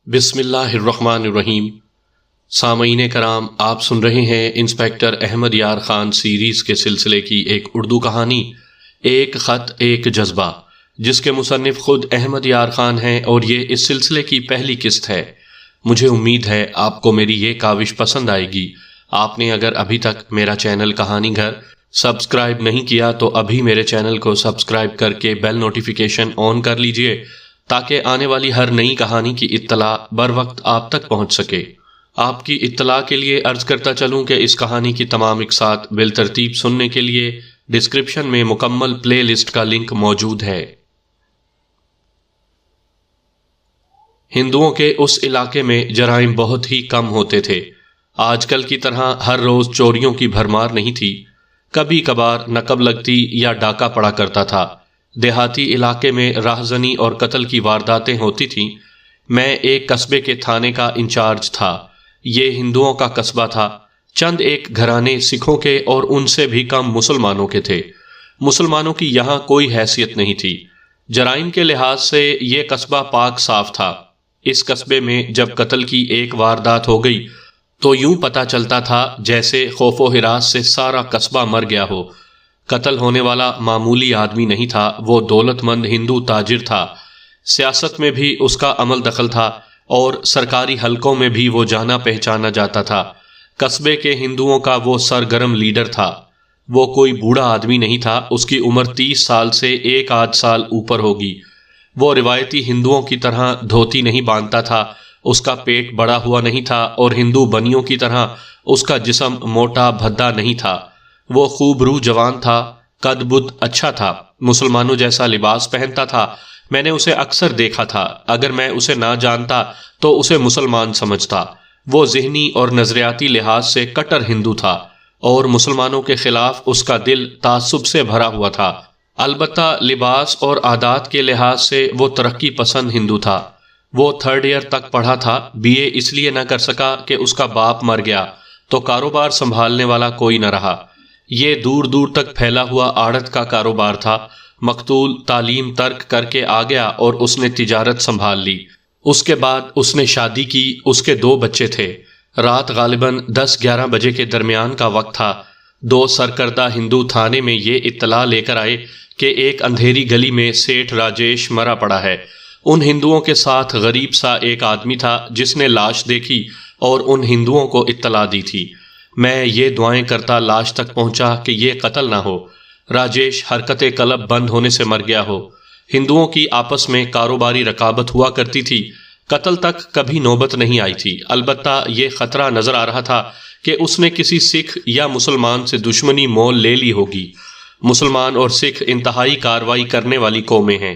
بسم اللہ الرحمن الرحیم۔ سامعین کرام، آپ سن رہے ہیں انسپیکٹر احمد یار خان سیریز کے سلسلے کی ایک اردو کہانی ایک خط ایک جذبہ، جس کے مصنف خود احمد یار خان ہیں اور یہ اس سلسلے کی پہلی قسط ہے۔ مجھے امید ہے آپ کو میری یہ کاوش پسند آئے گی۔ آپ نے اگر ابھی تک میرا چینل کہانی گھر سبسکرائب نہیں کیا تو ابھی میرے چینل کو سبسکرائب کر کے بیل نوٹیفیکیشن آن کر لیجئے تاکہ آنے والی ہر نئی کہانی کی اطلاع بر وقت آپ تک پہنچ سکے۔ آپ کی اطلاع کے لیے عرض کرتا چلوں کہ اس کہانی کی تمام اقساط بالترتیب سننے کے لیے ڈسکرپشن میں مکمل پلے لسٹ کا لنک موجود ہے۔ ہندوؤں کے اس علاقے میں جرائم بہت ہی کم ہوتے تھے۔ آج کل کی طرح ہر روز چوریوں کی بھرمار نہیں تھی، کبھی کبھار نقب لگتی یا ڈاکہ پڑا کرتا تھا۔ دیہاتی علاقے میں راہزنی اور قتل کی وارداتیں ہوتی تھیں۔ میں ایک قصبے کے تھانے کا انچارج تھا۔ یہ ہندوؤں کا قصبہ تھا۔ چند ایک گھرانے سکھوں کے اور ان سے بھی کم مسلمانوں کے تھے۔ مسلمانوں کی یہاں کوئی حیثیت نہیں تھی۔ جرائم کے لحاظ سے یہ قصبہ پاک صاف تھا۔ اس قصبے میں جب قتل کی ایک واردات ہو گئی تو یوں پتہ چلتا تھا جیسے خوف و ہراس سے سارا قصبہ مر گیا ہو۔ قتل ہونے والا معمولی آدمی نہیں تھا، وہ دولت مند ہندو تاجر تھا۔ سیاست میں بھی اس کا عمل دخل تھا اور سرکاری حلقوں میں بھی وہ جانا پہچانا جاتا تھا۔ قصبے کے ہندوؤں کا وہ سرگرم لیڈر تھا۔ وہ کوئی بوڑھا آدمی نہیں تھا، اس کی عمر 30 سال سے ایک آدھ سال اوپر ہوگی۔ وہ روایتی ہندوؤں کی طرح دھوتی نہیں باندھتا تھا، اس کا پیٹ بڑا ہوا نہیں تھا اور ہندو بنیوں کی طرح اس کا جسم موٹا بھدا نہیں تھا۔ وہ خوب روح جوان تھا، قد بد اچھا تھا، مسلمانوں جیسا لباس پہنتا تھا۔ میں نے اسے اکثر دیکھا تھا، اگر میں اسے نہ جانتا تو اسے مسلمان سمجھتا۔ وہ ذہنی اور نظریاتی لحاظ سے کٹر ہندو تھا اور مسلمانوں کے خلاف اس کا دل تعصب سے بھرا ہوا تھا۔ البتہ لباس اور عادات کے لحاظ سے وہ ترقی پسند ہندو تھا۔ وہ 3rd ایئر تک پڑھا تھا، BA اس لیے نہ کر سکا کہ اس کا باپ مر گیا تو کاروبار سنبھالنے والا کوئی نہ رہا۔ یہ دور دور تک پھیلا ہوا آڑت کا کاروبار تھا۔ مقتول تعلیم ترک کر کے آ گیا اور اس نے تجارت سنبھال لی۔ اس کے بعد اس نے شادی کی، اس کے 2 بچے تھے۔ رات غالباً 10-11 بجے کے درمیان کا وقت تھا۔ 2 سرکردہ ہندو تھانے میں یہ اطلاع لے کر آئے کہ ایک اندھیری گلی میں سیٹھ راجیش مرا پڑا ہے۔ ان ہندوؤں کے ساتھ غریب سا ایک آدمی تھا جس نے لاش دیکھی اور ان ہندوؤں کو اطلاع دی تھی۔ میں یہ دعائیں کرتا لاش تک پہنچا کہ یہ قتل نہ ہو، راجیش حرکت قلب بند ہونے سے مر گیا ہو۔ ہندوؤں کی آپس میں کاروباری رقابت ہوا کرتی تھی، قتل تک کبھی نوبت نہیں آئی تھی۔ البتہ یہ خطرہ نظر آ رہا تھا کہ اس نے کسی سکھ یا مسلمان سے دشمنی مول لے لی ہوگی۔ مسلمان اور سکھ انتہائی کارروائی کرنے والی قومیں ہیں۔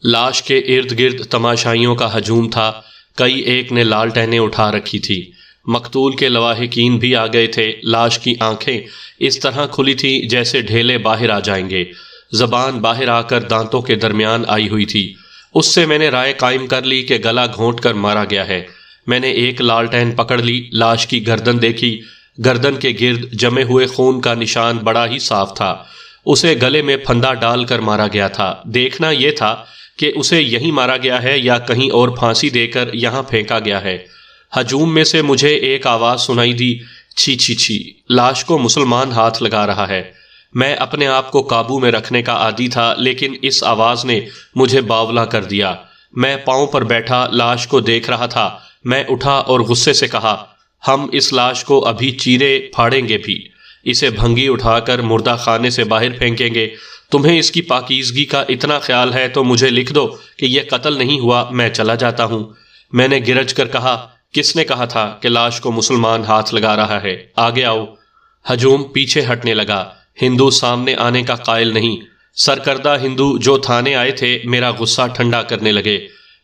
لاش کے ارد گرد تماشائیوں کا ہجوم تھا، کئی ایک نے لالٹینیں اٹھا رکھی تھی۔ مقتول کے لواحقین بھی آ گئے تھے۔ لاش کی آنکھیں اس طرح کھلی تھی جیسے ڈھیلے باہر آ جائیں گے، زبان باہر آ کر دانتوں کے درمیان آئی ہوئی تھی۔ اس سے میں نے رائے قائم کر لی کہ گلا گھونٹ کر مارا گیا ہے۔ میں نے ایک لالٹین پکڑ لی، لاش کی گردن دیکھی، گردن کے گرد جمے ہوئے خون کا نشان بڑا ہی صاف تھا۔ اسے گلے میں پھندا ڈال کر مارا گیا تھا۔ دیکھنا یہ تھا کہ اسے یہیں مارا گیا ہے یا کہیں اور پھانسی دے کر یہاں پھینکا گیا ہے۔ ہجوم میں سے مجھے ایک آواز سنائی دی، چھی چھی چھی، لاش کو مسلمان ہاتھ لگا رہا ہے۔ میں اپنے آپ کو قابو میں رکھنے کا عادی تھا، لیکن اس آواز نے مجھے باولا کر دیا۔ میں پاؤں پر بیٹھا لاش کو دیکھ رہا تھا۔ میں اٹھا اور غصے سے کہا، ہم اس لاش کو ابھی چیرے پھاڑیں گے بھی، اسے بھنگی اٹھا کر مردہ خانے سے باہر پھینکیں گے۔ تمہیں اس کی پاکیزگی کا اتنا خیال ہے تو مجھے لکھ دو کہ یہ قتل نہیں ہوا، میں چلا جاتا ہوں۔ میں نے گرج کر کہا، کس نے کہا تھا کہ لاش کو مسلمان ہاتھ لگا رہا ہے؟ آگے آؤ۔ ہجوم پیچھے ہٹنے لگا۔ ہندو سامنے آنے کا قائل نہیں۔ سرکردہ ہندو جو تھانے آئے تھے میرا غصہ ٹھنڈا کرنے لگے۔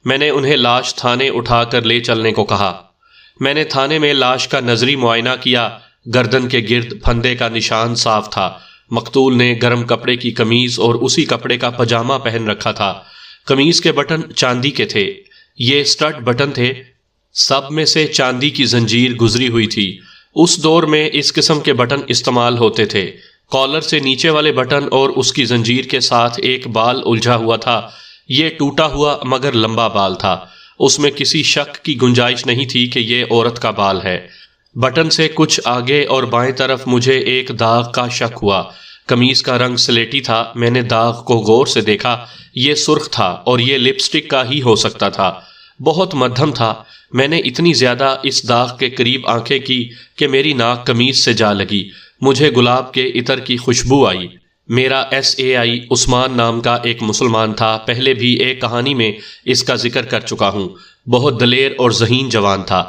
میں نے انہیں لاش تھانے اٹھا کر لے چلنے کو کہا۔ میں نے تھانے میں لاش کا نظری معائنہ کیا۔ گردن کے گرد پھندے کا نشان صاف تھا۔ مقتول نے گرم کپڑے کی قمیض اور اسی کپڑے کا پاجامہ پہن رکھا تھا۔ قمیض کے بٹن چاندی کے تھے، یہ سٹڈ بٹن تھے۔ سب میں سے چاندی کی زنجیر گزری ہوئی تھی۔ اس دور میں اس قسم کے بٹن استعمال ہوتے تھے۔ کالر سے نیچے والے بٹن اور اس کی زنجیر کے ساتھ ایک بال الجھا ہوا تھا۔ یہ ٹوٹا ہوا مگر لمبا بال تھا۔ اس میں کسی شک کی گنجائش نہیں تھی کہ یہ عورت کا بال ہے۔ بٹن سے کچھ آگے اور بائیں طرف مجھے ایک داغ کا شک ہوا۔ قمیص کا رنگ سلیٹی تھا۔ میں نے داغ کو غور سے دیکھا، یہ سرخ تھا اور یہ لپسٹک کا ہی ہو سکتا تھا۔ بہت مدھم تھا۔ میں نے اتنی زیادہ اس داغ کے قریب آنکھیں کی کہ میری ناک قمیص سے جا لگی۔ مجھے گلاب کے عطر کی خوشبو آئی۔ میرا SAI عثمان نام کا ایک مسلمان تھا، پہلے بھی ایک کہانی میں اس کا ذکر کر چکا ہوں۔ بہت دلیر اور ذہین جوان تھا۔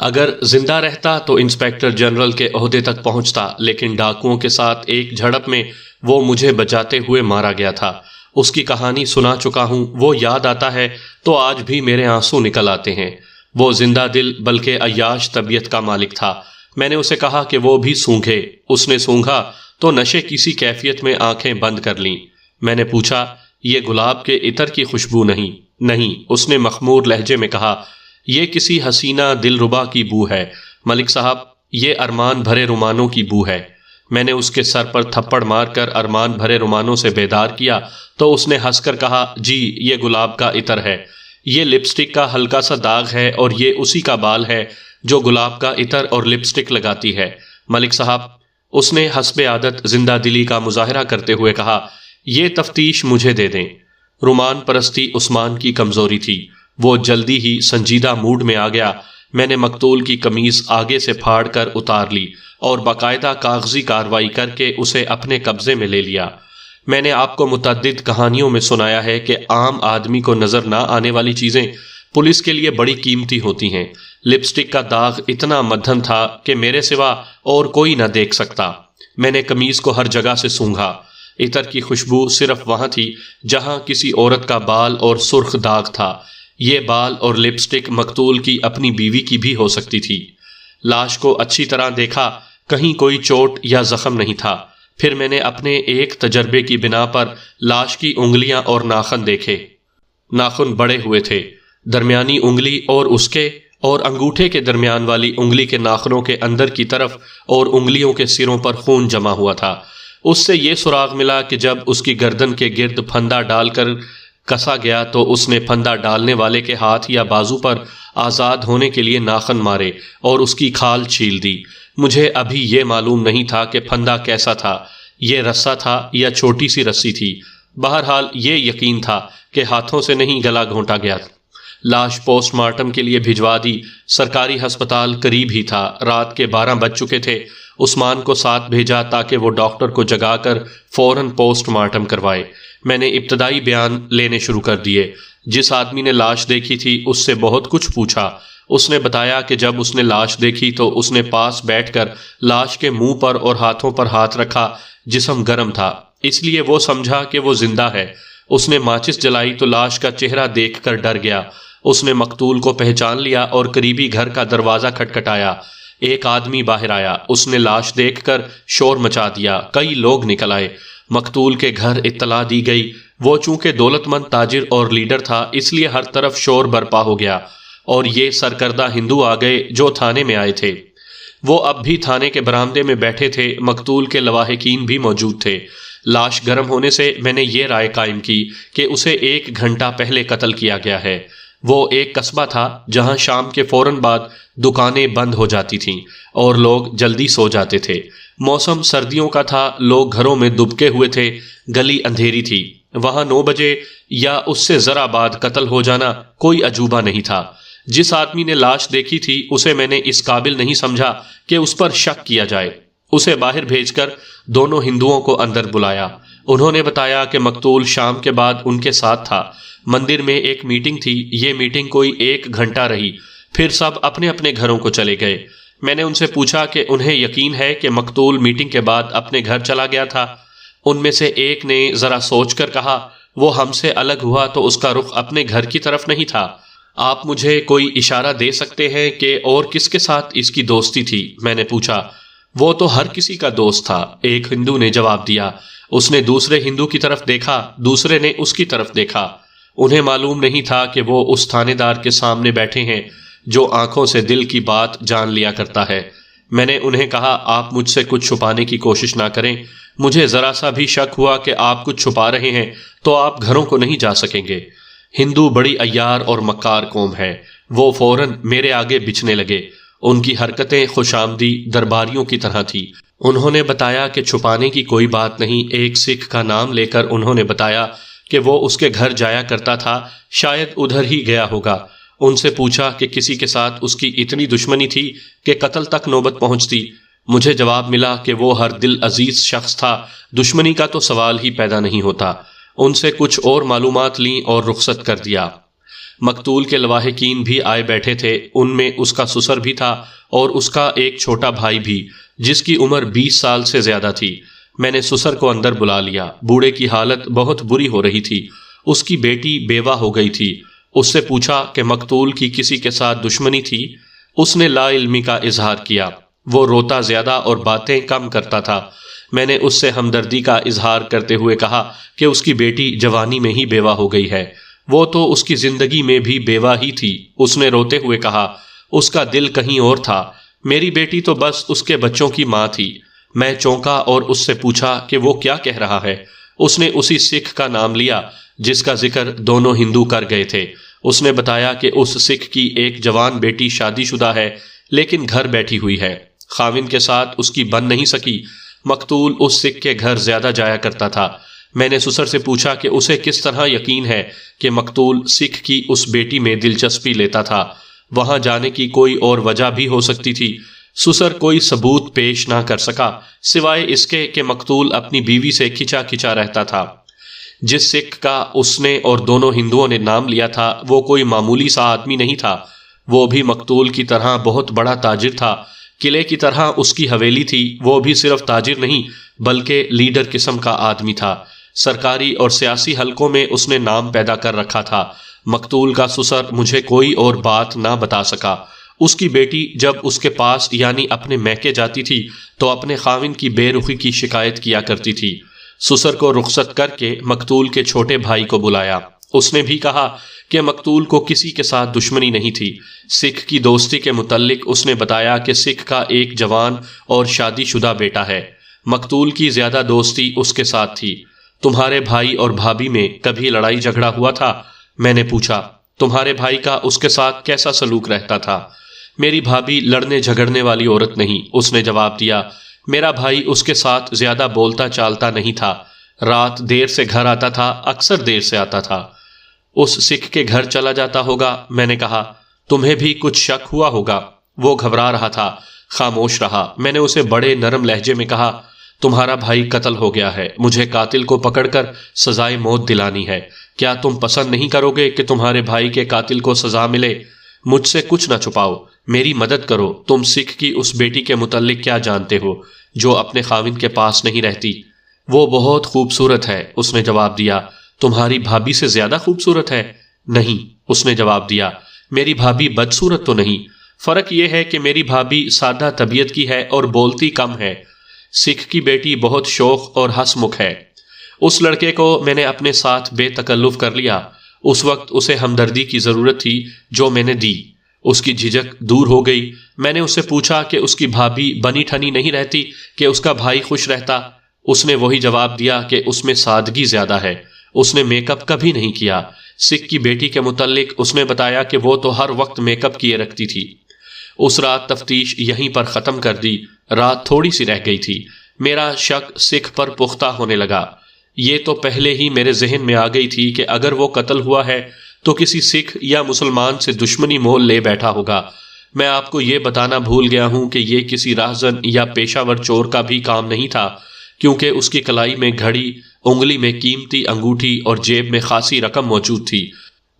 اگر زندہ رہتا تو انسپیکٹر جنرل کے عہدے تک پہنچتا، لیکن ڈاکوؤں کے ساتھ ایک جھڑپ میں وہ مجھے بچاتے ہوئے مارا گیا تھا۔ اس کی کہانی سنا چکا ہوں، وہ یاد آتا ہے تو آج بھی میرے آنسو نکل آتے ہیں۔ وہ زندہ دل بلکہ عیاش طبیعت کا مالک تھا۔ میں نے اسے کہا کہ وہ بھی سونگھے۔ اس نے سونگھا تو نشے کسی کیفیت میں آنکھیں بند کر لیں۔ میں نے پوچھا، یہ گلاب کے عطر کی خوشبو نہیں، اس نے مخمور لہجے میں کہا، یہ کسی حسینہ دلربا کی بو ہے ملک صاحب، یہ ارمان بھرے رومانوں کی بو ہے۔ میں نے اس کے سر پر تھپڑ مار کر ارمان بھرے رومانوں سے بیدار کیا تو اس نے ہنس کر کہا، جی یہ گلاب کا عطر ہے، یہ لپسٹک کا ہلکا سا داغ ہے اور یہ اسی کا بال ہے جو گلاب کا عطر اور لپسٹک لگاتی ہے ملک صاحب۔ اس نے حسب عادت زندہ دلی کا مظاہرہ کرتے ہوئے کہا، یہ تفتیش مجھے دے دیں۔ رومان پرستی عثمان کی کمزوری تھی۔ وہ جلدی ہی سنجیدہ موڈ میں آ گیا۔ میں نے مقتول کی قمیض آگے سے پھاڑ کر اتار لی اور باقاعدہ کاغذی کارروائی کر کے اسے اپنے قبضے میں لے لیا۔ میں نے آپ کو متعدد کہانیوں میں سنایا ہے کہ عام آدمی کو نظر نہ آنے والی چیزیں پولیس کے لیے بڑی قیمتی ہوتی ہیں۔ لپسٹک کا داغ اتنا مدھم تھا کہ میرے سوا اور کوئی نہ دیکھ سکتا۔ میں نے قمیض کو ہر جگہ سے سونگھا۔ عطر کی خوشبو صرف وہاں تھی جہاں کسی عورت کا بال اور سرخ داغ تھا۔ یہ بال اور لپسٹک مقتول کی اپنی بیوی کی بھی ہو سکتی تھی۔ لاش کو اچھی طرح دیکھا، کہیں کوئی چوٹ یا زخم نہیں تھا۔ پھر میں نے اپنے ایک تجربے کی بنا پر لاش کی انگلیاں اور ناخن دیکھے۔ ناخن بڑے ہوئے تھے۔ درمیانی انگلی اور اس کے اور انگوٹھے کے درمیان والی انگلی کے ناخنوں کے اندر کی طرف اور انگلیوں کے سروں پر خون جمع ہوا تھا۔ اس سے یہ سراغ ملا کہ جب اس کی گردن کے گرد پھندا ڈال کر کسا گیا تو اس نے پھندا ڈالنے والے کے ہاتھ یا بازو پر آزاد ہونے کے لیے ناخن مارے اور اس کی کھال چھیل دی۔ مجھے ابھی یہ معلوم نہیں تھا کہ پھندا کیسا تھا، یہ رسا تھا یا چھوٹی سی رسی تھی۔ بہرحال یہ یقین تھا کہ ہاتھوں سے نہیں گلا گھونٹا گیا۔ لاش پوسٹ مارٹم کے لیے بھجوا دی۔ سرکاری ہسپتال قریب ہی تھا۔ رات کے 12 بج چکے تھے۔ عثمان کو ساتھ بھیجا تاکہ وہ ڈاکٹر کو جگا کر فوراً پوسٹ مارٹم کروائے۔ میں نے ابتدائی بیان لینے شروع کر دیے۔ جس آدمی نے لاش دیکھی تھی اس سے بہت کچھ پوچھا۔ اس نے بتایا کہ جب اس نے لاش دیکھی تو اس نے پاس بیٹھ کر لاش کے منہ پر اور ہاتھوں پر ہاتھ رکھا۔ جسم گرم تھا، اس لیے وہ سمجھا کہ وہ زندہ ہے۔ اس نے ماچس جلائی تو لاش کا چہرہ دیکھ کر ڈر گیا۔ اس نے مقتول کو پہچان لیا اور قریبی گھر کا دروازہ کھٹکھٹایا۔ ایک آدمی باہر آیا۔ اس نے لاش دیکھ کر شور مچا دیا۔ کئی لوگ نکل آئے۔ مقتول کے گھر اطلاع دی گئی۔ وہ چونکہ دولت مند تاجر اور لیڈر تھا اس لیے ہر طرف شور برپا ہو گیا اور یہ سرکردہ ہندو آ گئے جو تھانے میں آئے تھے۔ وہ اب بھی تھانے کے برآمدے میں بیٹھے تھے۔ مقتول کے لواحقین بھی موجود تھے۔ لاش گرم ہونے سے میں نے یہ رائے قائم کی کہ اسے 1 گھنٹہ پہلے قتل کیا گیا ہے۔ وہ ایک قصبہ تھا جہاں شام کے فوراً بعد دکانیں بند ہو جاتی تھیں اور لوگ جلدی سو جاتے تھے۔ موسم سردیوں کا تھا، لوگ گھروں میں دبکے ہوئے تھے، گلی اندھیری تھی۔ وہاں 9 بجے یا اس سے ذرا بعد قتل ہو جانا کوئی عجوبہ نہیں تھا۔ جس آدمی نے لاش دیکھی تھی اسے میں نے اس قابل نہیں سمجھا کہ اس پر شک کیا جائے۔ اسے باہر بھیج کر دونوں ہندوؤں کو اندر بلایا۔ انہوں نے بتایا کہ مقتول شام کے بعد ان کے ساتھ تھا۔ مندر میں ایک میٹنگ تھی۔ یہ میٹنگ کوئی 1 گھنٹہ رہی، پھر سب اپنے اپنے گھروں کو چلے گئے۔ میں نے ان سے پوچھا کہ انہیں یقین ہے کہ مقتول میٹنگ کے بعد اپنے گھر چلا گیا تھا۔ ان میں سے ایک نے ذرا سوچ کر کہا، وہ ہم سے الگ ہوا تو اس کا رخ اپنے گھر کی طرف نہیں تھا۔ آپ مجھے کوئی اشارہ دے سکتے ہیں کہ اور کس کے ساتھ اس کی دوستی تھی؟ میں نے پوچھا۔ وہ تو ہر کسی کا دوست تھا، ایک ہندو نے جواب دیا۔ اس نے دوسرے ہندو کی طرف دیکھا، دوسرے نے اس کی طرف دیکھا۔ انہیں معلوم نہیں تھا کہ وہ اس تھانے دار کے سامنے بیٹھے ہیں جو آنکھوں سے دل کی بات جان لیا کرتا ہے۔ میں نے انہیں کہا، آپ مجھ سے کچھ چھپانے کی کوشش نہ کریں۔ مجھے ذرا سا بھی شک ہوا کہ آپ کچھ چھپا رہے ہیں تو آپ گھروں کو نہیں جا سکیں گے۔ ہندو بڑی عیار اور مکار قوم ہے۔ وہ فوراً میرے آگے بچھنے لگے۔ ان کی حرکتیں خوش آمدی درباریوں کی طرح تھی۔ انہوں نے بتایا کہ چھپانے کی کوئی بات نہیں۔ ایک سکھ کا نام لے کر انہوں نے بتایا کہ وہ اس کے گھر جایا کرتا تھا، شاید ادھر ہی گیا ہوگا۔ ان سے پوچھا کہ کسی کے ساتھ اس کی اتنی دشمنی تھی کہ قتل تک نوبت پہنچتی۔ مجھے جواب ملا کہ وہ ہر دل عزیز شخص تھا، دشمنی کا تو سوال ہی پیدا نہیں ہوتا۔ ان سے کچھ اور معلومات لیں اور رخصت کر دیا۔ مقتول کے لواحقین بھی آئے بیٹھے تھے۔ ان میں اس کا سسر بھی تھا اور اس کا ایک چھوٹا بھائی بھی، جس کی عمر 20 سال سے زیادہ تھی۔ میں نے سسر کو اندر بلا لیا۔ بوڑھے کی حالت بہت بری ہو رہی تھی۔ اس کی بیٹی بیوہ ہو گئی تھی۔ اس سے پوچھا کہ مقتول کی کسی کے ساتھ دشمنی تھی۔ اس نے لا علمی کا اظہار کیا۔ وہ روتا زیادہ اور باتیں کم کرتا تھا۔ میں نے اس سے ہمدردی کا اظہار کرتے ہوئے کہا کہ اس کی بیٹی جوانی میں ہی بیوہ ہو گئی ہے۔ وہ تو اس کی زندگی میں بھی بیوہ ہی تھی۔ اس نے روتے ہوئے کہا اس کا دل کہیں اور تھا، میری بیٹی تو بس اس کے بچوں کی ماں تھی۔ میں چونکا اور اس سے پوچھا کہ وہ کیا کہہ رہا ہے۔ اس نے اسی سکھ کا نام لیا جس کا ذکر دونوں ہندو کر گئے تھے۔ اس نے بتایا کہ اس سکھ کی ایک جوان بیٹی شادی شدہ ہے لیکن گھر بیٹھی ہوئی ہے، خاوند کے ساتھ اس کی بن نہیں سکی۔ مقتول اس سکھ کے گھر زیادہ جایا کرتا تھا۔ میں نے سسر سے پوچھا کہ اسے کس طرح یقین ہے کہ مقتول سکھ کی اس بیٹی میں دلچسپی لیتا تھا، وہاں جانے کی کوئی اور وجہ بھی ہو سکتی تھی۔ سسر کوئی ثبوت پیش نہ کر سکا سوائے اس کے کہ مقتول اپنی بیوی سے کھچا کھچا رہتا تھا۔ جس سکھ کا اس نے اور دونوں ہندوؤں نے نام لیا تھا وہ کوئی معمولی سا آدمی نہیں تھا، وہ بھی مقتول کی طرح بہت بڑا تاجر تھا۔ قلعے کی طرح اس کی حویلی تھی۔ وہ بھی صرف تاجر نہیں بلکہ لیڈر قسم کا آدمی تھا۔ سرکاری اور سیاسی حلقوں میں اس نے نام پیدا کر رکھا تھا۔ مقتول کا سسر مجھے کوئی اور بات نہ بتا سکا۔ اس کی بیٹی جب اس کے پاس یعنی اپنے میکے جاتی تھی تو اپنے خاوند کی بے رخی کی شکایت کیا کرتی تھی۔ سسر کو رخصت کر کے مقتول کے چھوٹے بھائی کو بلایا۔ اس نے بھی کہا کہ مقتول کو کسی کے ساتھ دشمنی نہیں تھی۔ سکھ کی دوستی کے متعلق اس نے بتایا کہ سکھ کا ایک جوان اور شادی شدہ بیٹا ہے۔ مقتول کی زیادہ دوستی اس کے ساتھ تھی۔ تمہارے بھائی اور بھابھی میں کبھی لڑائی جھگڑا ہوا تھا؟ میں نے پوچھا۔ تمہارے بھائی کا اس کے ساتھ کیسا سلوک رہتا تھا؟ میری بھابھی لڑنے جھگڑنے والی عورت نہیں، اس نے جواب دیا۔ میرا بھائی اس کے ساتھ زیادہ بولتا چالتا نہیں تھا۔ رات دیر سے گھر آتا تھا، اکثر دیر سے آتا تھا۔ اس سکھ کے گھر چلا جاتا ہوگا؟ میں نے کہا۔ تمہیں بھی کچھ شک ہوا ہوگا؟ وہ گھبرا رہا تھا، خاموش رہا۔ میں نے اسے بڑے نرم لہجے میں کہا تمہارا بھائی قتل ہو گیا ہے، مجھے قاتل کو پکڑ کر سزائے موت دلانی ہے۔ کیا تم پسند نہیں کرو گے کہ تمہارے بھائی کے قاتل کو سزا ملے؟ مجھ سے کچھ نہ چھپاؤ، میری مدد کرو۔ تم سکھ کی اس بیٹی کے متعلق کیا جانتے ہو جو اپنے خاوند کے پاس نہیں رہتی؟ وہ بہت خوبصورت ہے، اس نے جواب دیا۔ تمہاری بھابھی سے زیادہ خوبصورت ہے؟ نہیں، اس نے جواب دیا۔ میری بھابھی بدصورت تو نہیں، فرق یہ ہے کہ میری بھابھی سادہ طبیعت کی ہے اور بولتی کم ہے۔ سکھ کی بیٹی بہت شوخ اور ہنس مکھ ہے۔ اس لڑکے کو میں نے اپنے ساتھ بے تکلف کر لیا۔ اس وقت اسے ہمدردی کی ضرورت تھی جو میں نے دی۔ اس کی جھجک دور ہو گئی۔ میں نے اس سے پوچھا کہ اس کی بھابھی بنی ٹھنی نہیں رہتی کہ اس کا بھائی خوش رہتا؟ اس نے وہی جواب دیا کہ اس میں سادگی زیادہ ہے، اس نے میک اپ کبھی نہیں کیا۔ سکھ کی بیٹی کے متعلق اس نے بتایا کہ وہ تو ہر وقت میک اپ کیے رکھتی تھی۔ اس رات تفتیش یہیں پر ختم کر دی۔ رات تھوڑی سی رہ گئی تھی۔ میرا شک سکھ پر پختہ ہونے لگا۔ یہ تو پہلے ہی میرے ذہن میں آ گئی تھی کہ اگر وہ قتل ہوا ہے تو کسی سکھ یا مسلمان سے دشمنی مول لے بیٹھا ہوگا۔ میں آپ کو یہ بتانا بھول گیا ہوں کہ یہ کسی راہزن یا پیشہ ور چور کا بھی کام نہیں تھا، کیونکہ اس کی کلائی میں گھڑی، انگلی میں قیمتی انگوٹھی اور جیب میں خاصی رقم موجود تھی۔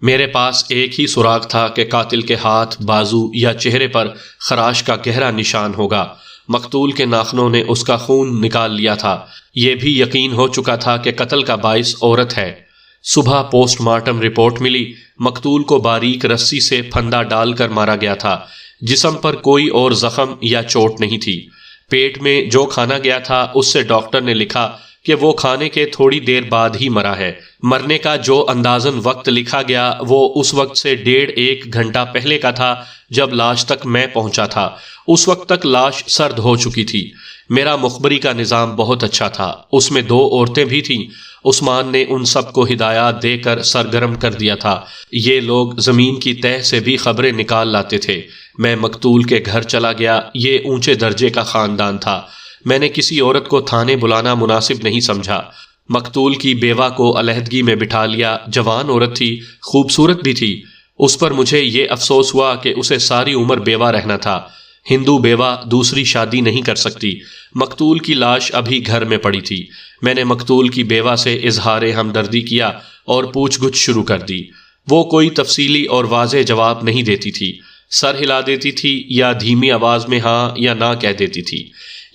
میرے پاس ایک ہی سراغ تھا کہ قاتل کے ہاتھ، بازو یا چہرے پر خراش کا گہرا نشان ہوگا۔ مقتول کے ناخنوں نے اس کا خون نکال لیا تھا۔ یہ بھی یقین ہو چکا تھا کہ قتل کا باعث عورت ہے۔ صبح پوسٹ مارٹم رپورٹ ملی۔ مقتول کو باریک رسی سے پھندا ڈال کر مارا گیا تھا۔ جسم پر کوئی اور زخم یا چوٹ نہیں تھی۔ پیٹ میں جو کھانا گیا تھا اس سے ڈاکٹر نے لکھا کہ وہ کھانے کے تھوڑی دیر بعد ہی مرا ہے۔ مرنے کا جو اندازن وقت لکھا گیا وہ اس وقت سے 1.5 گھنٹہ پہلے کا تھا جب لاش تک میں پہنچا تھا۔ اس وقت تک لاش سرد ہو چکی تھی۔ میرا مخبری کا نظام بہت اچھا تھا، اس میں 2 عورتیں بھی تھیں۔ عثمان نے ان سب کو ہدایات دے کر سرگرم کر دیا تھا۔ یہ لوگ زمین کی تہ سے بھی خبریں نکال لاتے تھے۔ میں مقتول کے گھر چلا گیا۔ یہ اونچے درجے کا خاندان تھا۔ میں نے کسی عورت کو تھانے بلانا مناسب نہیں سمجھا۔ مقتول کی بیوہ کو علیحدگی میں بٹھا لیا۔ جوان عورت تھی، خوبصورت بھی تھی۔ اس پر مجھے یہ افسوس ہوا کہ اسے ساری عمر بیوہ رہنا تھا۔ ہندو بیوہ دوسری شادی نہیں کر سکتی۔ مقتول کی لاش ابھی گھر میں پڑی تھی۔ میں نے مقتول کی بیوہ سے اظہار ہمدردی کیا اور پوچھ گچھ شروع کر دی۔ وہ کوئی تفصیلی اور واضح جواب نہیں دیتی تھی، سر ہلا دیتی تھی یا دھیمی آواز میں ہاں یا نہ کہہ دیتی تھی۔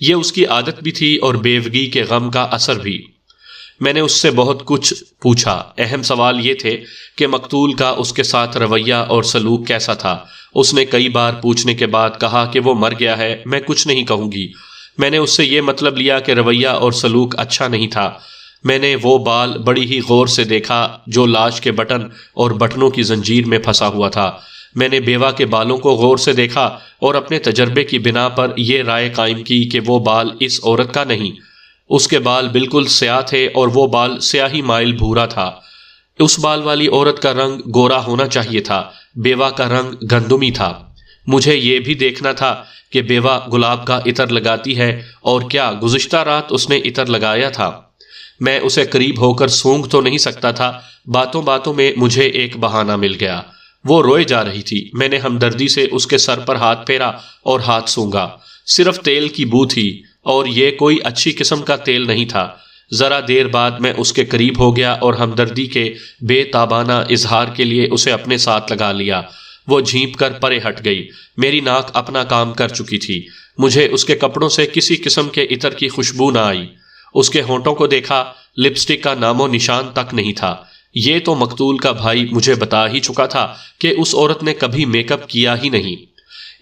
یہ اس کی عادت بھی تھی اور بیوگی کے غم کا اثر بھی۔ میں نے اس سے بہت کچھ پوچھا۔ اہم سوال یہ تھے کہ مقتول کا اس کے ساتھ رویہ اور سلوک کیسا تھا۔ اس نے کئی بار پوچھنے کے بعد کہا کہ وہ مر گیا ہے، میں کچھ نہیں کہوں گی۔ میں نے اس سے یہ مطلب لیا کہ رویہ اور سلوک اچھا نہیں تھا۔ میں نے وہ بال بڑی ہی غور سے دیکھا جو لاش کے بٹن اور بٹنوں کی زنجیر میں پھنسا ہوا تھا۔ میں نے بیوہ کے بالوں کو غور سے دیکھا اور اپنے تجربے کی بنا پر یہ رائے قائم کی کہ وہ بال اس عورت کا نہیں۔ اس کے بال بالکل سیاہ تھے اور وہ بال سیاہی مائل بھورا تھا۔ اس بال والی عورت کا رنگ گورا ہونا چاہیے تھا، بیوہ کا رنگ گندمی تھا۔ مجھے یہ بھی دیکھنا تھا کہ بیوہ گلاب کا عطر لگاتی ہے اور کیا گزشتہ رات اس نے عطر لگایا تھا۔ میں اسے قریب ہو کر سونگھ تو نہیں سکتا تھا۔ باتوں باتوں میں مجھے ایک بہانہ مل گیا۔ وہ روئے جا رہی تھی۔ میں نے ہمدردی سے اس کے سر پر ہاتھ پھیرا اور ہاتھ سونگا۔ صرف تیل کی بو تھی اور یہ کوئی اچھی قسم کا تیل نہیں تھا۔ ذرا دیر بعد میں اس کے قریب ہو گیا اور ہمدردی کے بے تابانہ اظہار کے لیے اسے اپنے ساتھ لگا لیا۔ وہ جھینپ کر پرے ہٹ گئی۔ میری ناک اپنا کام کر چکی تھی۔ مجھے اس کے کپڑوں سے کسی قسم کے عطر کی خوشبو نہ آئی۔ اس کے ہونٹوں کو دیکھا، لپسٹک کا نام و نشان تک نہیں تھا۔ یہ تو مقتول کا بھائی مجھے بتا ہی چکا تھا کہ اس عورت نے کبھی میک اپ کیا ہی نہیں۔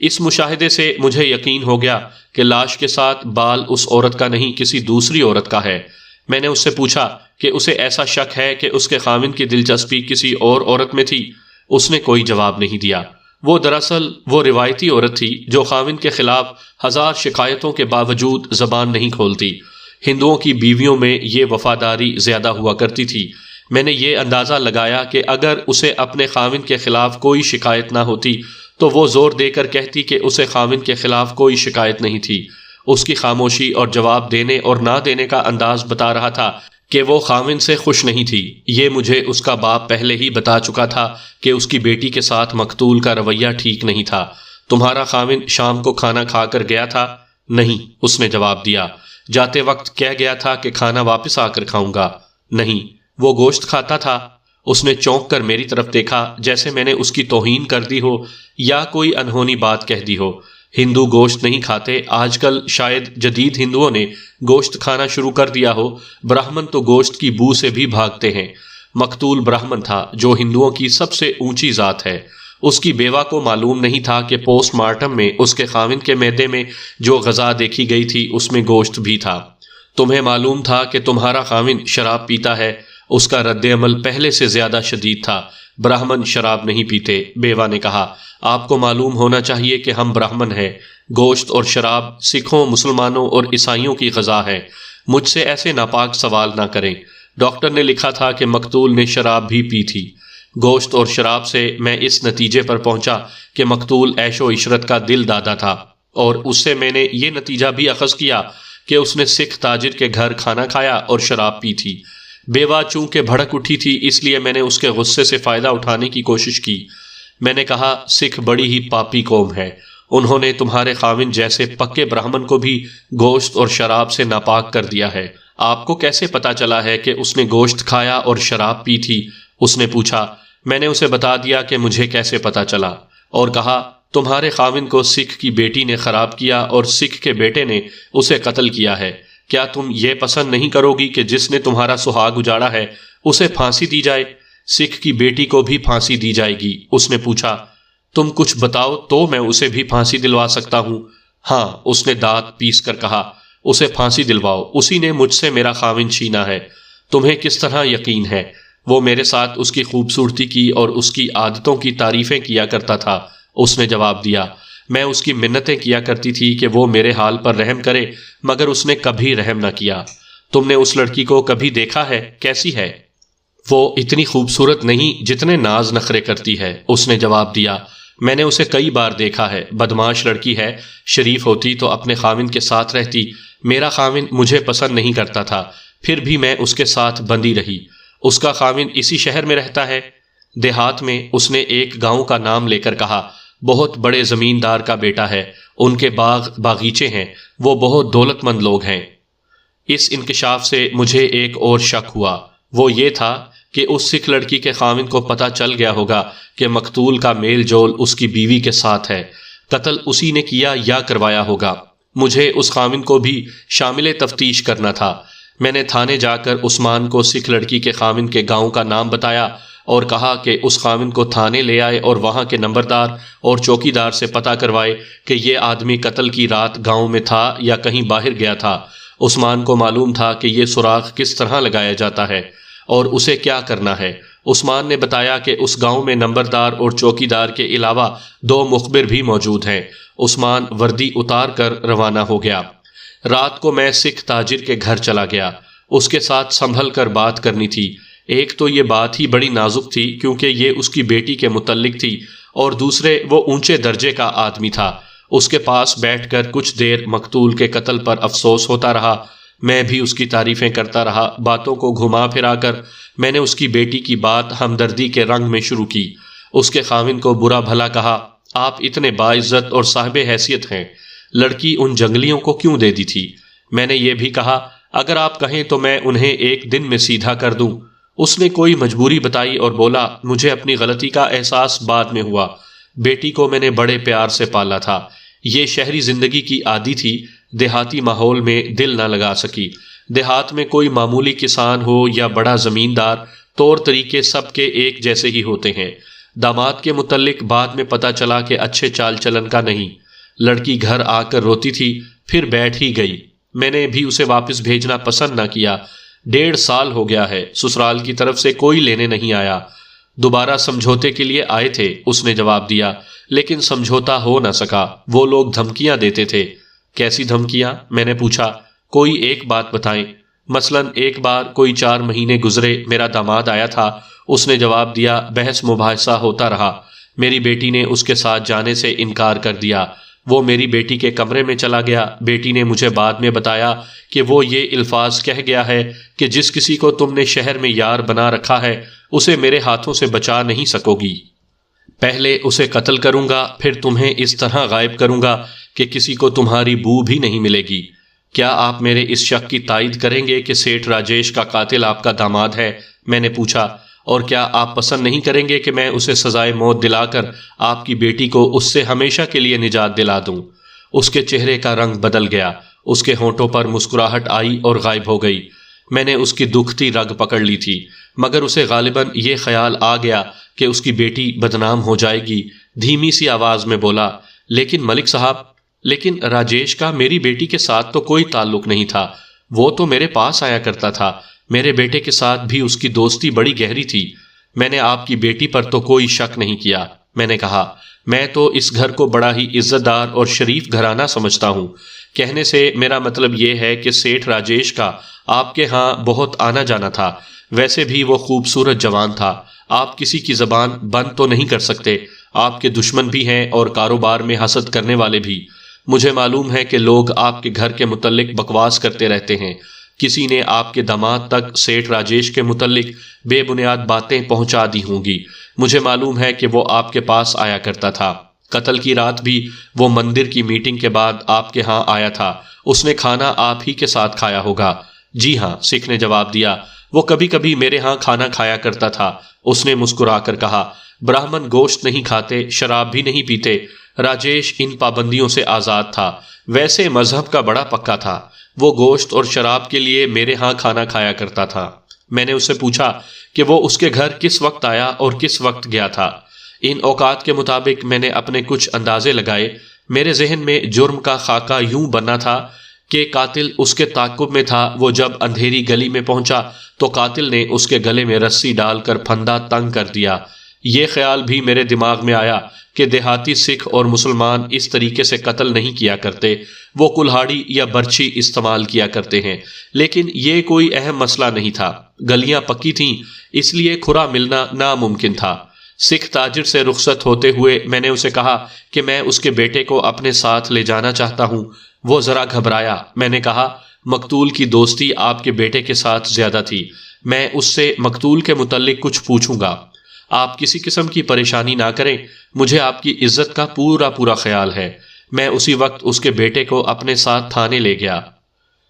اس مشاہدے سے مجھے یقین ہو گیا کہ لاش کے ساتھ بال اس عورت کا نہیں، کسی دوسری عورت کا ہے۔ میں نے اس سے پوچھا کہ اسے ایسا شک ہے کہ اس کے خاوند کی دلچسپی کسی اور عورت میں تھی۔ اس نے کوئی جواب نہیں دیا۔ وہ دراصل وہ روایتی عورت تھی جو خاوند کے خلاف 1000 شکایتوں کے باوجود زبان نہیں کھولتی۔ ہندوؤں کی بیویوں میں یہ وفاداری زیادہ ہوا کرتی تھی۔ میں نے یہ اندازہ لگایا کہ اگر اسے اپنے خاوند کے خلاف کوئی شکایت نہ ہوتی تو وہ زور دے کر کہتی کہ اسے خاوند کے خلاف کوئی شکایت نہیں تھی۔ اس کی خاموشی اور جواب دینے اور نہ دینے کا انداز بتا رہا تھا کہ وہ خاوند سے خوش نہیں تھی۔ یہ مجھے اس کا باپ پہلے ہی بتا چکا تھا کہ اس کی بیٹی کے ساتھ مقتول کا رویہ ٹھیک نہیں تھا۔ تمہارا خاوند شام کو کھانا کھا کر گیا تھا؟ نہیں، اس نے جواب دیا۔ جاتے وقت کہہ گیا تھا کہ کھانا واپس آ کر کھاؤں گا؟ نہیں۔ وہ گوشت کھاتا تھا؟ اس نے چونک کر میری طرف دیکھا جیسے میں نے اس کی توہین کر دی ہو یا کوئی انہونی بات کہہ دی ہو۔ ہندو گوشت نہیں کھاتے۔ آج کل شاید جدید ہندوؤں نے گوشت کھانا شروع کر دیا ہو۔ برہمن تو گوشت کی بو سے بھی بھاگتے ہیں۔ مقتول برہمن تھا جو ہندوؤں کی سب سے اونچی ذات ہے۔ اس کی بیوہ کو معلوم نہیں تھا کہ پوسٹ مارٹم میں اس کے خاوند کے معدے میں جو غذا دیکھی گئی تھی اس میں گوشت بھی تھا۔ تمہیں معلوم تھا کہ تمہارا خاوند شراب پیتا ہے؟ اس کا رد عمل پہلے سے زیادہ شدید تھا۔ برہمن شراب نہیں پیتے، بیوہ نے کہا۔ آپ کو معلوم ہونا چاہیے کہ ہم برہمن ہیں۔ گوشت اور شراب سکھوں، مسلمانوں اور عیسائیوں کی غذا ہے۔ مجھ سے ایسے ناپاک سوال نہ کریں۔ ڈاکٹر نے لکھا تھا کہ مقتول نے شراب بھی پی تھی۔ گوشت اور شراب سے میں اس نتیجے پر پہنچا کہ مقتول عیش و عشرت کا دل دادا تھا، اور اس سے میں نے یہ نتیجہ بھی اخذ کیا کہ اس نے سکھ تاجر کے گھر کھانا کھایا اور شراب پی تھی۔ بیوہ چونکہ بھڑک اٹھی تھی اس لیے میں نے اس کے غصے سے فائدہ اٹھانے کی کوشش کی۔ میں نے کہا، سکھ بڑی ہی پاپی قوم ہے۔ انہوں نے تمہارے خاوند جیسے پکے برہمن کو بھی گوشت اور شراب سے ناپاک کر دیا ہے۔ آپ کو کیسے پتا چلا ہے کہ اس نے گوشت کھایا اور شراب پی تھی؟ اس نے پوچھا۔ میں نے اسے بتا دیا کہ مجھے کیسے پتا چلا، اور کہا، تمہارے خاوند کو سکھ کی بیٹی نے خراب کیا اور سکھ کے بیٹے نے اسے قتل کیا ہے۔ کیا تم یہ پسند نہیں کرو گی کہ جس نے تمہارا سہاگ اجاڑا ہے اسے پھانسی دی جائے؟ سکھ کی بیٹی کو بھی پھانسی دی جائے گی۔ اس نے پوچھا، تم کچھ بتاؤ تو میں اسے بھی پھانسی دلوا سکتا ہوں۔ ہاں، اس نے دانت پیس کر کہا۔ اسے پھانسی دلواؤ، اسی نے مجھ سے میرا خاوند چھینا ہے۔ تمہیں کس طرح یقین ہے؟ وہ میرے ساتھ اس کی خوبصورتی کی اور اس کی عادتوں کی تعریفیں کیا کرتا تھا۔ اس نے جواب دیا، میں اس کی منتیں کیا کرتی تھی کہ وہ میرے حال پر رحم کرے، مگر اس نے کبھی رحم نہ کیا۔ تم نے اس لڑکی کو کبھی دیکھا ہے؟ کیسی ہے؟ وہ اتنی خوبصورت نہیں جتنے ناز نخرے کرتی ہے، اس نے جواب دیا۔ میں نے اسے کئی بار دیکھا ہے، بدمعاش لڑکی ہے، شریف ہوتی تو اپنے خاوند کے ساتھ رہتی۔ میرا خاوند مجھے پسند نہیں کرتا تھا، پھر بھی میں اس کے ساتھ بندی رہی۔ اس کا خاوند اسی شہر میں رہتا ہے؟ دیہات میں، اس نے ایک گاؤں کا نام لے کر کہا۔ بہت بڑے زمیندار کا بیٹا ہے، ان کے باغ باغیچے ہیں، وہ بہت دولت مند لوگ ہیں۔ اس انکشاف سے مجھے ایک اور شک ہوا، وہ یہ تھا کہ اس سکھ لڑکی کے خاوند کو پتہ چل گیا ہوگا کہ مقتول کا میل جول اس کی بیوی کے ساتھ ہے۔ قتل اسی نے کیا یا کروایا ہوگا۔ مجھے اس خاوند کو بھی شامل تفتیش کرنا تھا۔ میں نے تھانے جا کر عثمان کو سکھ لڑکی کے خاوند کے گاؤں کا نام بتایا اور کہا کہ اس خاوند کو تھانے لے آئے اور وہاں کے نمبردار اور چوکیدار سے پتہ کروائے کہ یہ آدمی قتل کی رات گاؤں میں تھا یا کہیں باہر گیا تھا۔ عثمان کو معلوم تھا کہ یہ سراغ کس طرح لگایا جاتا ہے اور اسے کیا کرنا ہے۔ عثمان نے بتایا کہ اس گاؤں میں نمبردار اور چوکیدار کے علاوہ 2 مخبر بھی موجود ہیں۔ عثمان وردی اتار کر روانہ ہو گیا۔ رات کو میں سکھ تاجر کے گھر چلا گیا۔ اس کے ساتھ سنبھل کر بات کرنی تھی۔ ایک تو یہ بات ہی بڑی نازک تھی کیونکہ یہ اس کی بیٹی کے متعلق تھی، اور دوسرے وہ اونچے درجے کا آدمی تھا۔ اس کے پاس بیٹھ کر کچھ دیر مقتول کے قتل پر افسوس ہوتا رہا۔ میں بھی اس کی تعریفیں کرتا رہا۔ باتوں کو گھما پھرا کر میں نے اس کی بیٹی کی بات ہمدردی کے رنگ میں شروع کی۔ اس کے خاوند کو برا بھلا کہا، آپ اتنے باعزت اور صاحب حیثیت ہیں، لڑکی ان جنگلیوں کو کیوں دے دی تھی؟ میں نے یہ بھی کہا، اگر آپ کہیں تو میں انہیں ایک دن میں سیدھا کر دوں۔ اس نے کوئی مجبوری بتائی اور بولا، مجھے اپنی غلطی کا احساس بعد میں ہوا۔ بیٹی کو میں نے بڑے پیار سے پالا تھا۔ یہ شہری زندگی کی عادی تھی، دیہاتی ماحول میں دل نہ لگا سکی۔ دیہات میں کوئی معمولی کسان ہو یا بڑا زمیندار، طور طریقے سب کے ایک جیسے ہی ہوتے ہیں۔ داماد کے متعلق بعد میں پتہ چلا کہ اچھے چال چلن کا نہیں۔ لڑکی گھر آ کر روتی تھی، پھر بیٹھ ہی گئی۔ میں نے بھی اسے واپس بھیجنا پسند نہ کیا۔ 1.5 سال ہو گیا ہے، سسرال کی طرف سے کوئی لینے نہیں آیا۔ دوبارہ سمجھوتے کے لیے آئے تھے، اس نے جواب دیا، لیکن سمجھوتا ہو نہ سکا۔ وہ لوگ دھمکیاں دیتے تھے۔ کیسی دھمکیاں؟ میں نے پوچھا۔ کوئی ایک بات بتائیں۔ مثلاً ایک بار کوئی 4 مہینے گزرے، میرا داماد آیا تھا۔ اس نے جواب دیا، بحث مباحثہ ہوتا رہا۔ میری بیٹی نے اس کے ساتھ جانے سے انکار کر دیا۔ وہ میری بیٹی کے کمرے میں چلا گیا۔ بیٹی نے مجھے بعد میں بتایا کہ وہ یہ الفاظ کہہ گیا ہے کہ جس کسی کو تم نے شہر میں یار بنا رکھا ہے، اسے میرے ہاتھوں سے بچا نہیں سکو گی۔ پہلے اسے قتل کروں گا، پھر تمہیں اس طرح غائب کروں گا کہ کسی کو تمہاری بو بھی نہیں ملے گی۔ کیا آپ میرے اس شک کی تائید کریں گے کہ سیٹھ راجیش کا قاتل آپ کا داماد ہے؟ میں نے پوچھا۔ اور کیا آپ پسند نہیں کریں گے کہ میں اسے سزائے موت دلا کر آپ کی بیٹی کو اس سے ہمیشہ کے لیے نجات دلا دوں؟ اس کے چہرے کا رنگ بدل گیا، اس کے ہونٹوں پر مسکراہٹ آئی اور غائب ہو گئی۔ میں نے اس کی دکھتی رگ پکڑ لی تھی، مگر اسے غالباً یہ خیال آ گیا کہ اس کی بیٹی بدنام ہو جائے گی۔ دھیمی سی آواز میں بولا، لیکن ملک صاحب، لیکن راجیش کا میری بیٹی کے ساتھ تو کوئی تعلق نہیں تھا۔ وہ تو میرے پاس آیا کرتا تھا۔ میرے بیٹے کے ساتھ بھی اس کی دوستی بڑی گہری تھی۔ میں نے آپ کی بیٹی پر تو کوئی شک نہیں کیا۔ میں نے کہا، میں تو اس گھر کو بڑا ہی عزت دار اور شریف گھرانہ سمجھتا ہوں۔ کہنے سے میرا مطلب یہ ہے کہ سیٹھ راجیش کا آپ کے ہاں بہت آنا جانا تھا۔ ویسے بھی وہ خوبصورت جوان تھا۔ آپ کسی کی زبان بند تو نہیں کر سکتے۔ آپ کے دشمن بھی ہیں اور کاروبار میں حسد کرنے والے بھی۔ مجھے معلوم ہے کہ لوگ آپ کے گھر کے متعلق بکواس کرتے رہتے ہیں۔ کسی نے آپ کے داماد تک سیٹھ راجیش کے متعلق بے بنیاد باتیں پہنچا دی ہوں گی۔ مجھے معلوم ہے کہ وہ آپ کے پاس آیا کرتا تھا۔ قتل کی رات بھی وہ مندر کی میٹنگ کے بعد آپ کے ہاں آیا تھا۔ اس نے کھانا آپ ہی کے ساتھ کھایا ہوگا۔ جی ہاں، سکھ نے جواب دیا، وہ کبھی کبھی میرے ہاں کھانا کھایا کرتا تھا۔ اس نے مسکرا کر کہا، براہمن گوشت نہیں کھاتے، شراب بھی نہیں پیتے۔ راجیش ان پابندیوں سے آزاد تھا، ویسے مذہب کا بڑا پکا تھا۔ وہ گوشت اور شراب کے لیے میرے ہاں کھانا کھایا کرتا تھا۔ میں نے اس سے پوچھا کہ وہ اس کے گھر کس وقت آیا اور کس وقت گیا تھا۔ ان اوقات کے مطابق میں نے اپنے کچھ اندازے لگائے۔ میرے ذہن میں جرم کا خاکہ یوں بنا تھا کہ قاتل اس کے تعاقب میں تھا۔ وہ جب اندھیری گلی میں پہنچا تو قاتل نے اس کے گلے میں رسی ڈال کر پھندا تنگ کر دیا۔ یہ خیال بھی میرے دماغ میں آیا کہ دیہاتی سکھ اور مسلمان اس طریقے سے قتل نہیں کیا کرتے، وہ کلہاڑی یا برچھی استعمال کیا کرتے ہیں، لیکن یہ کوئی اہم مسئلہ نہیں تھا۔ گلیاں پکی تھیں، اس لیے کھرا ملنا ناممکن تھا۔ سکھ تاجر سے رخصت ہوتے ہوئے میں نے اسے کہا کہ میں اس کے بیٹے کو اپنے ساتھ لے جانا چاہتا ہوں۔ وہ ذرا گھبرایا۔ میں نے کہا، مقتول کی دوستی آپ کے بیٹے کے ساتھ زیادہ تھی، میں اس سے مقتول کے متعلق کچھ پوچھوں گا۔ آپ کسی قسم کی پریشانی نہ کریں، مجھے آپ کی عزت کا پورا خیال ہے۔ میں اسی وقت اس کے بیٹے کو اپنے ساتھ تھانے لے گیا۔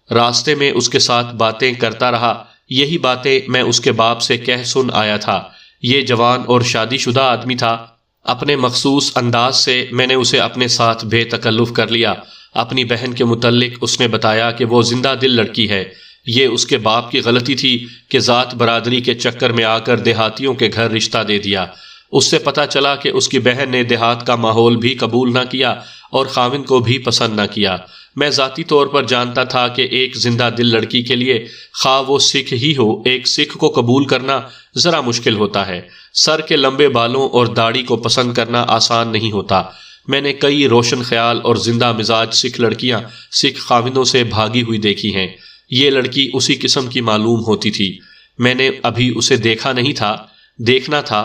راستے میں اس کے ساتھ باتیں کرتا رہا۔ یہی باتیں میں اس کے باپ سے کہہ سن آیا تھا۔ یہ جوان اور شادی شدہ آدمی تھا۔ اپنے مخصوص انداز سے میں نے اسے اپنے ساتھ بے تکلف کر لیا۔ اپنی بہن کے متعلق اس نے بتایا کہ وہ زندہ دل لڑکی ہے۔ یہ اس کے باپ کی غلطی تھی کہ ذات برادری کے چکر میں آ کر دیہاتیوں کے گھر رشتہ دے دیا۔ اس سے پتہ چلا کہ اس کی بہن نے دیہات کا ماحول بھی قبول نہ کیا اور خاوند کو بھی پسند نہ کیا۔ میں ذاتی طور پر جانتا تھا کہ ایک زندہ دل لڑکی کے لیے، خواہ وہ سکھ ہی ہو، ایک سکھ کو قبول کرنا ذرا مشکل ہوتا ہے۔ سر کے لمبے بالوں اور داڑھی کو پسند کرنا آسان نہیں ہوتا۔ میں نے کئی روشن خیال اور زندہ مزاج سکھ لڑکیاں سکھ خاوندوں سے بھاگی ہوئی دیکھی ہیں۔ یہ لڑکی اسی قسم کی معلوم ہوتی تھی۔ میں نے ابھی اسے دیکھا نہیں تھا، دیکھنا تھا۔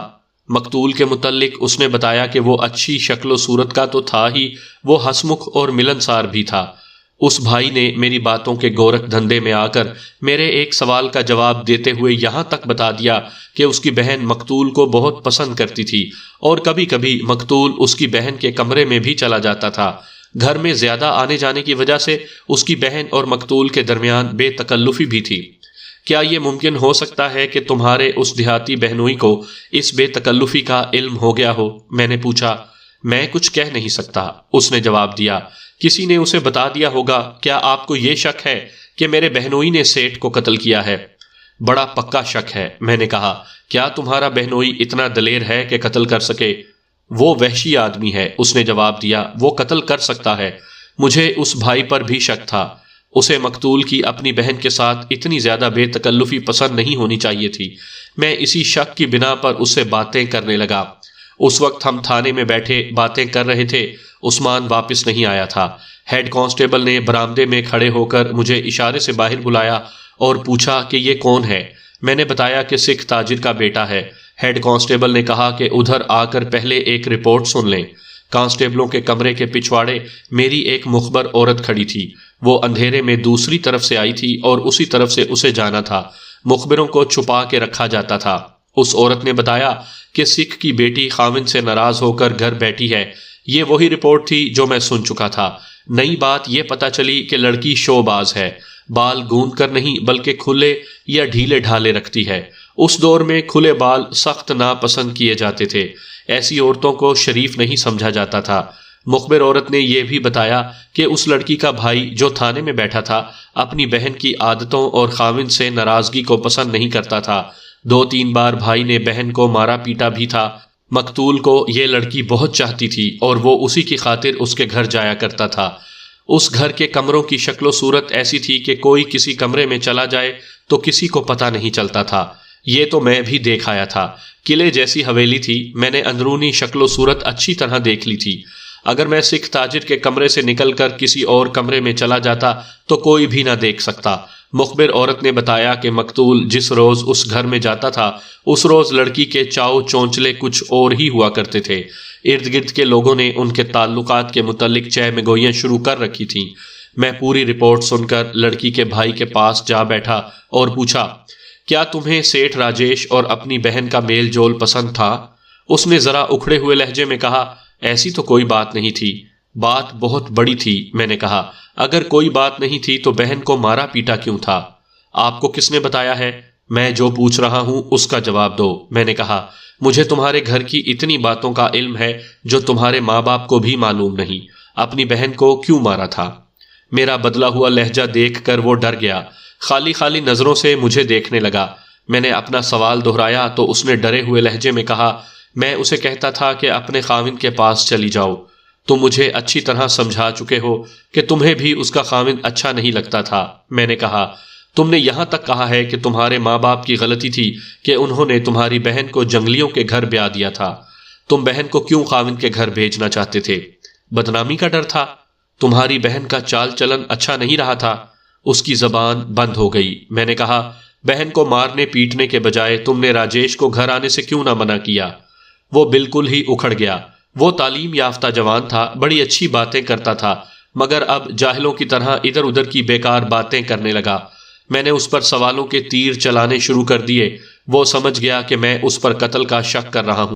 مقتول کے متعلق اس نے بتایا کہ وہ اچھی شکل و صورت کا تو تھا ہی، وہ ہسمکھ اور ملنسار بھی تھا۔ اس بھائی نے میری باتوں کے گورکھ دھندے میں آ کر میرے ایک سوال کا جواب دیتے ہوئے یہاں تک بتا دیا کہ اس کی بہن مقتول کو بہت پسند کرتی تھی اور کبھی کبھی مقتول اس کی بہن کے کمرے میں بھی چلا جاتا تھا۔ گھر میں زیادہ آنے جانے کی وجہ سے اس کی بہن اور مقتول کے درمیان بے تکلفی بھی تھی۔ کیا یہ ممکن ہو سکتا ہے کہ تمہارے اس دیہاتی بہنوئی کو اس بے تکلفی کا علم ہو گیا ہو؟ میں نے پوچھا۔ میں کچھ کہہ نہیں سکتا، اس نے جواب دیا۔ کسی نے اسے بتا دیا ہوگا۔ کیا آپ کو یہ شک ہے کہ میرے بہنوئی نے سیٹھ کو قتل کیا ہے؟ بڑا پکا شک ہے، میں نے کہا۔ کیا تمہارا بہنوئی اتنا دلیر ہے کہ قتل کر سکے؟ وہ وحشی آدمی ہے، اس نے جواب دیا، وہ قتل کر سکتا ہے۔ مجھے اس بھائی پر بھی شک تھا۔ اسے مقتول کی اپنی بہن کے ساتھ اتنی زیادہ بے تکلفی پسند نہیں ہونی چاہیے تھی۔ میں اسی شک کی بنا پر اس سے باتیں کرنے لگا۔ اس وقت ہم تھانے میں بیٹھے باتیں کر رہے تھے۔ عثمان واپس نہیں آیا تھا۔ ہیڈ کانسٹیبل نے برآمدے میں کھڑے ہو کر مجھے اشارے سے باہر بلایا اور پوچھا کہ یہ کون ہے؟ میں نے بتایا کہ سکھ تاجر کا بیٹا ہے۔ ہیڈ کانسٹیبل نے کہا کہ ادھر آ کر پہلے ایک رپورٹ سن لیں۔ کانسٹیبلوں کے کمرے کے پچھواڑے میری ایک مخبر عورت کھڑی تھی۔ وہ اندھیرے میں دوسری طرف سے آئی تھی اور اسی طرف سے اسے جانا تھا۔ مخبروں کو چھپا کے رکھا جاتا تھا۔ اس عورت نے بتایا کہ سکھ کی بیٹی خاوند سے ناراض ہو کر گھر بیٹھی ہے۔ یہ وہی رپورٹ تھی جو میں سن چکا تھا۔ نئی بات یہ پتہ چلی کہ لڑکی شو باز ہے، بال گوند کر نہیں بلکہ کھلے یا ڈھیلے ڈھالے رکھتی ہے۔ اس دور میں کھلے بال سخت ناپسند کیے جاتے تھے، ایسی عورتوں کو شریف نہیں سمجھا جاتا تھا۔ مخبر عورت نے یہ بھی بتایا کہ اس لڑکی کا بھائی جو تھانے میں بیٹھا تھا اپنی بہن کی عادتوں اور خاوند سے ناراضگی کو پسند نہیں کرتا تھا۔ 2-3 بار بھائی نے بہن کو مارا پیٹا بھی تھا۔ مقتول کو یہ لڑکی بہت چاہتی تھی اور وہ اسی کی خاطر اس کے گھر جایا کرتا تھا۔ اس گھر کے کمروں کی شکل و صورت ایسی تھی کہ کوئی کسی کمرے میں چلا جائے تو کسی کو پتہ نہیں چلتا تھا۔ یہ تو میں بھی دیکھ آیا تھا۔ قلعے جیسی حویلی تھی، میں نے اندرونی شکل و صورت اچھی طرح دیکھ لی تھی۔ اگر میں سکھ تاجر کے کمرے سے نکل کر کسی اور کمرے میں چلا جاتا تو کوئی بھی نہ دیکھ سکتا۔ مخبر عورت نے بتایا کہ مقتول جس روز اس گھر میں جاتا تھا اس روز لڑکی کے چاؤ چونچلے کچھ اور ہی ہوا کرتے تھے۔ ارد گرد کے لوگوں نے ان کے تعلقات کے متعلق چہ میں گوئیاں شروع کر رکھی تھیں۔ میں پوری رپورٹ سن کر لڑکی کے بھائی کے پاس جا بیٹھا اور پوچھا، کیا تمہیں سیٹھ راجیش اور اپنی بہن کا میل جول پسند تھا؟ اس نے ذرا اکھڑے ہوئے لہجے میں کہا، ایسی تو کوئی بات نہیں تھی۔ بات بہت بڑی تھی، میں نے کہا۔ اگر کوئی بات نہیں تھی تو بہن کو مارا پیٹا کیوں تھا؟ آپ کو کس نے بتایا ہے؟ میں جو پوچھ رہا ہوں اس کا جواب دو، میں نے کہا۔ مجھے تمہارے گھر کی اتنی باتوں کا علم ہے جو تمہارے ماں باپ کو بھی معلوم نہیں۔ اپنی بہن کو کیوں مارا تھا؟ میرا بدلا ہوا لہجہ دیکھ کر وہ ڈر گیا، خالی خالی نظروں سے مجھے دیکھنے لگا۔ میں نے اپنا سوال دہرایا تو اس نے ڈرے ہوئے لہجے میں کہا، میں اسے کہتا تھا کہ اپنے خاوند کے پاس چلی جاؤ۔ تم مجھے اچھی طرح سمجھا چکے ہو کہ تمہیں بھی اس کا خاوند اچھا نہیں لگتا تھا۔ میں نے کہا، تم نے یہاں تک کہا ہے کہ تمہارے ماں باپ کی غلطی تھی کہ انہوں نے تمہاری بہن کو جنگلیوں کے گھر بیاہ دیا تھا۔ تم بہن کو کیوں خاوند کے گھر بھیجنا چاہتے تھے؟ بدنامی کا ڈر تھا؟ تمہاری بہن کا چال چلن اچھا نہیں رہا تھا؟ اس کی زبان بند ہو گئی۔ میں نے کہا، بہن کو مارنے پیٹنے کے بجائے تم نے راجیش کو گھر آنے سے کیوں نہ منع کیا؟ وہ بالکل ہی اکھڑ گیا۔ وہ تعلیم یافتہ جوان تھا، بڑی اچھی باتیں کرتا تھا، مگر اب جاہلوں کی طرح ادھر ادھر کی بیکار باتیں کرنے لگا۔ میں نے اس پر سوالوں کے تیر چلانے شروع کر دیے۔ وہ سمجھ گیا کہ میں اس پر قتل کا شک کر رہا ہوں۔